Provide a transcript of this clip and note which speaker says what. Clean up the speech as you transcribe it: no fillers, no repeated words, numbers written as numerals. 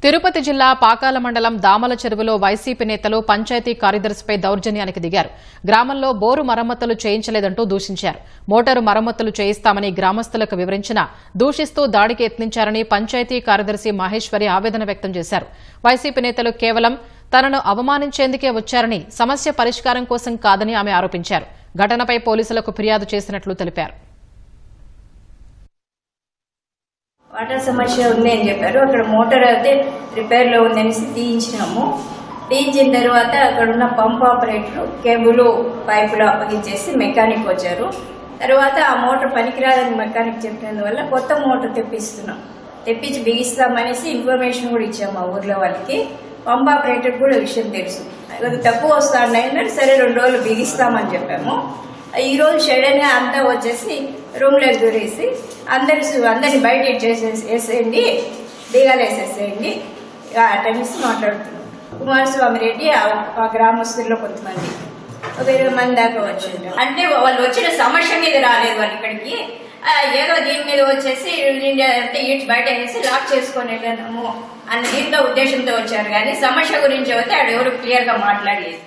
Speaker 1: తిరుపతి జిల్లా పాకాల మండలం దామల చెరువులో వైసీపీ నేతలు పంచాయతీ కార్యదర్శిపై దౌర్జన్యానికి దిగారు. గ్రామంలో బోరు మరమ్మతులు చేయించలేదంటూ దూషించారు. మోటారు మరమ్మతులు చేయిస్తామని గ్రామస్తులకు వివరించినా దూషిస్తూ దాడికి యత్నించారని పంచాయతీ కార్యదర్శి మహేశ్వరి ఆవేదన వ్యక్తం చేశారు. వైసీపీ నేతలు కేవలం తనను అవమానించేందుకే వచ్చారని, సమస్య పరిష్కారం కోసం కాదని ఆమె ఆరోపించారు. ఘటనపై పోలీసులకు ఫిర్యాదు చేసినట్లు తెలిపారు.
Speaker 2: వాటర్ సమస్య ఉంది అని చెప్పారు. అక్కడ మోటార్ అయితే రిపేర్లో ఉందనేసి తీయించినాము. తీయించిన తర్వాత అక్కడ ఉన్న పంప్ ఆపరేటర్ కేబుల్ పైపులు అప్పగించేసి మెకానిక్ వచ్చారు. తర్వాత ఆ మోటార్ పనికిరాదని మెకానిక్ చెప్పినందువల్ల కొత్త మోటార్ తెప్పించి బిగిస్తామనేసి ఇన్ఫర్మేషన్ కూడా ఇచ్చాము మా ఊర్లో వాళ్ళకి. పంప్ ఆపరేటర్ కూడా విషయం తెలుసు. తక్కువ వస్తాడని సరే 2 రోజులు బిగిస్తామని చెప్పాము. ఈ రోజు సడన్ గా అంతా వచ్చేసి రూమ్ లో దూరేసి అందరిని బయట వేసేయండి, దిగాలు వేసేసేయండి అటెండ్స్ మాట్లాడుతున్నాం. కుమారస్వామి రెడ్డి ఆ గ్రామస్తుల్లో కొంతమంది 20 మంది దాకా వచ్చిండ్రు. అంటే వాళ్ళు వచ్చిన సమస్య మీద రాలేదు, వాళ్ళు ఇక్కడికి ఏదో దీని మీద వచ్చేసి ఈడ్చి బయట వేసి లాక్ చేసుకొని వెళ్ళాము అన్న దీంతో ఉద్దేశంతో వచ్చారు. కానీ సమస్య గురించి అయితే ఆడు ఎవరు క్లియర్ గా మాట్లాడలేదు.